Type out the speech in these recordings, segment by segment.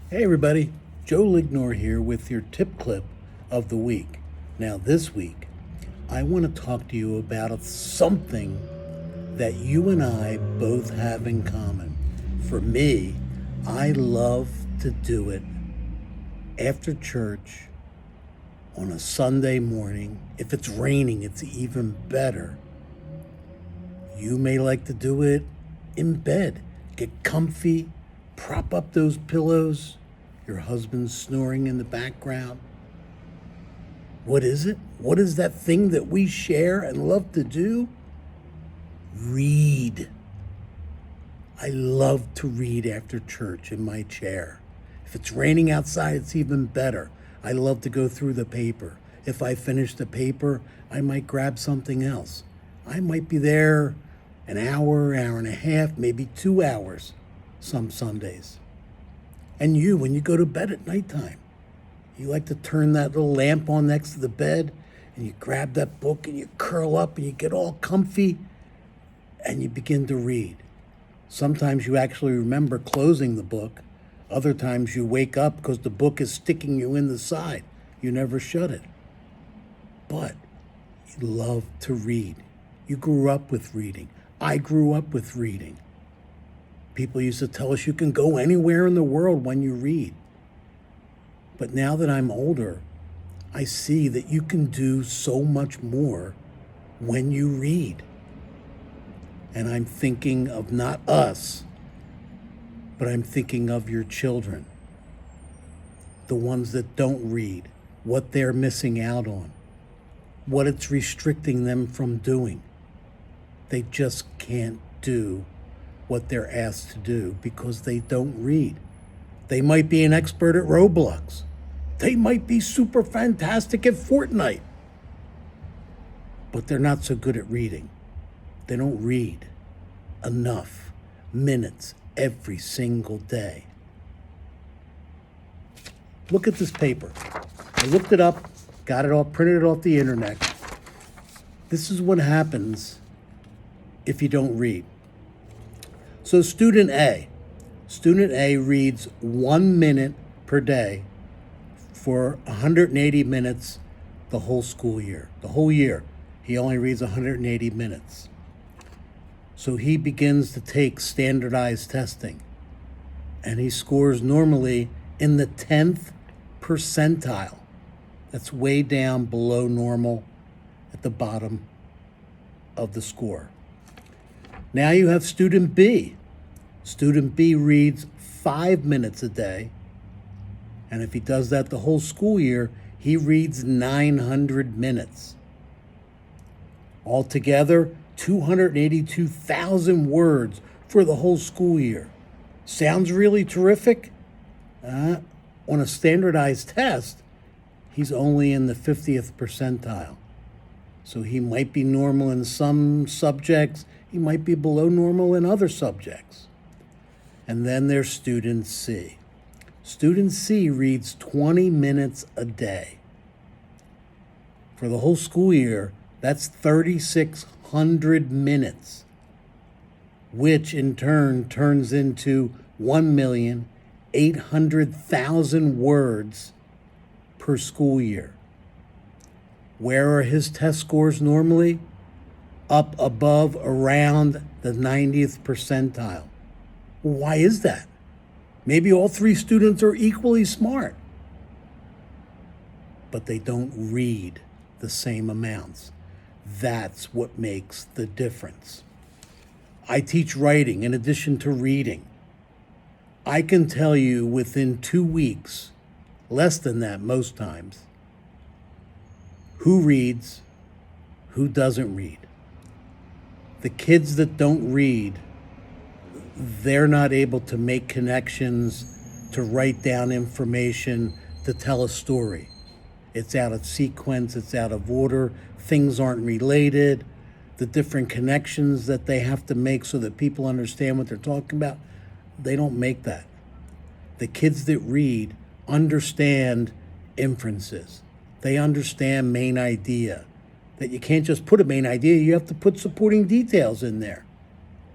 Hey everybody, Joe Lignor here with your tip clip of the week. Now this week, I want to talk to you about something that you and I both have in common. For me, I love to do it after church on a Sunday morning. If it's raining, it's even better. You may like to do it in bed. Get comfy, prop up those pillows. Your husband's snoring in the background. What is it? What is that thing that we share and love to do? Read. I love to read after church in my chair. If it's raining outside, it's even better. I love to go through the paper. If I finish the paper, I might grab something else. I might be there an hour, hour and a half, maybe 2 hours some Sundays. And you, when you go to bed at nighttime, you like to turn that little lamp on next to the bed and you grab that book and you curl up and you get all comfy and you begin to read. Sometimes you actually remember closing the book. Other times you wake up because the book is sticking you in the side. You never shut it. But you love to read. You grew up with reading. I grew up with reading. People used to tell us you can go anywhere in the world when you read. But now that I'm older, I see that you can do so much more when you read. And I'm thinking of not us, but I'm thinking of your children, the ones that don't read, what they're missing out on, what it's restricting them from doing. They just can't do what they're asked to do because they don't read. They might be an expert at Roblox. They might be super fantastic at Fortnite, but they're not so good at reading. They don't read enough minutes every single day. Look at this paper. I looked it up, got it all printed off the internet. This is what happens if you don't read. So student A reads 1 minute per day for 180 minutes the whole school year. The whole year, he only reads 180 minutes. So he begins to take standardized testing, and he scores normally in the 10th percentile. That's way down below normal at the bottom of the score. Now you have student B. Student B reads 5 minutes a day, and if he does that the whole school year, he reads 900 minutes. Altogether, 282,000 words for the whole school year. Sounds really terrific? On a standardized test, he's only in the 50th percentile. So he might be normal in some subjects, he might be below normal in other subjects. And then there's student C. Student C reads 20 minutes a day. For the whole school year, that's 3,600 minutes, which in turn turns into 1,800,000 words per school year. Where are his test scores normally? Up above around the 90th percentile. Well, why is that? Maybe all three students are equally smart, but they don't read the same amounts. That's what makes the difference. I teach writing in addition to reading. I can tell you within 2 weeks, less than that most times, who reads, who doesn't read. The kids that don't read, they're not able to make connections, to write down information, to tell a story. It's out of sequence, it's out of order, things aren't related, the different connections that they have to make so that people understand what they're talking about, they don't make that. The kids that read understand inferences. They understand main idea. That you can't just put a main idea, you have to put supporting details in there.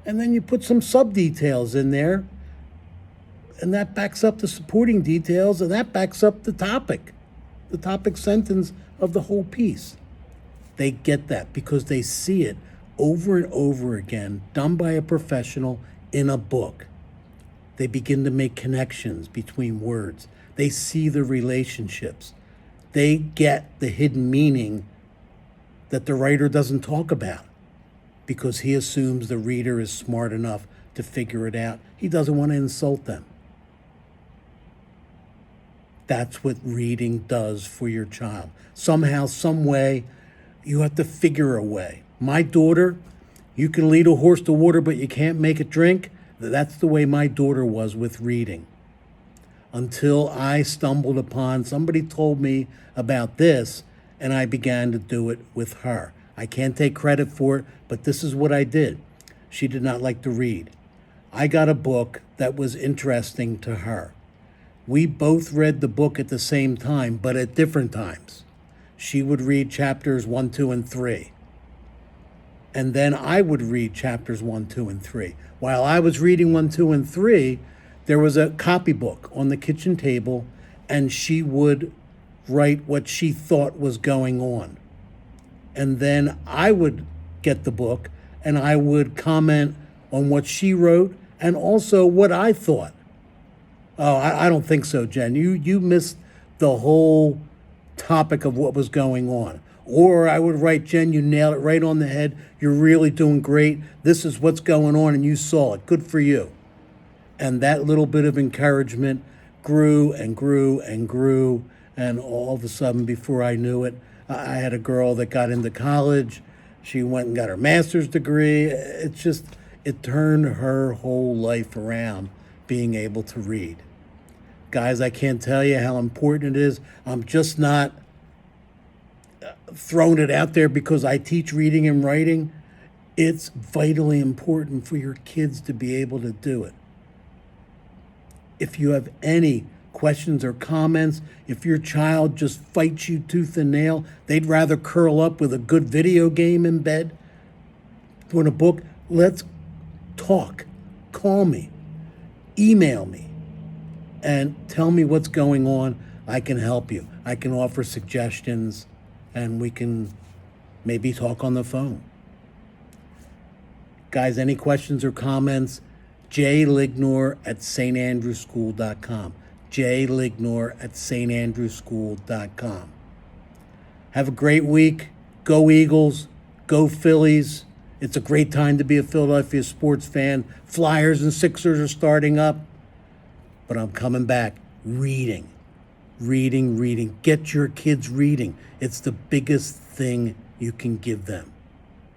And then you put some sub details in there And that backs up the supporting details, and that backs up the topic sentence of the whole piece. They get that because they see it over and over again, done by a professional in a book. They begin to make connections between words. They see the relationships. They get the hidden meaning that the writer doesn't talk about because he assumes the reader is smart enough to figure it out. He doesn't want to insult them. That's what reading does for your child. Somehow, some way, you have to figure a way. My daughter, you can lead a horse to water, but you can't make it drink. That's the way my daughter was with reading. Until I stumbled upon, somebody told me about this, and I began to do it with her. I can't take credit for it, but this is what I did. She did not like to read. I got a book that was interesting to her. We both read the book at the same time, but at different times. She would read chapters 1, 2, and 3. And then I would read chapters 1, 2, and 3. While I was reading 1, 2, and 3, there was a copybook on the kitchen table, and she would write what she thought was going on. And then I would get the book, and I would comment on what she wrote and also what I thought. Oh, I don't think so, Jen. You missed the whole topic of what was going on. Or I would write, Jen, you nailed it right on the head. You're really doing great. This is what's going on, and you saw it. Good for you. And that little bit of encouragement grew and grew and grew. And all of a sudden, before I knew it, I had a girl that got into college. She went and got her master's degree. It turned her whole life around, being able to read. Guys, I can't tell you how important it is. I'm just not throwing it out there because I teach reading and writing. It's vitally important for your kids to be able to do it. If you have any questions or comments, if your child just fights you tooth and nail, they'd rather curl up with a good video game in bed than a book, let's talk. Call me. Email me. And tell me what's going on. I can help you. I can offer suggestions, and we can maybe talk on the phone. Guys, any questions or comments? jlignor@standrewschool.com. jlignor@standrewschool.com. Have a great week. Go Eagles. Go Phillies. It's a great time to be a Philadelphia sports fan. Flyers and Sixers are starting up. But I'm coming back. Reading. Get your kids reading. It's the biggest thing you can give them.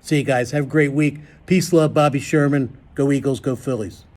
See you guys. Have a great week. Peace, love, Bobby Sherman. Go Eagles, go Phillies.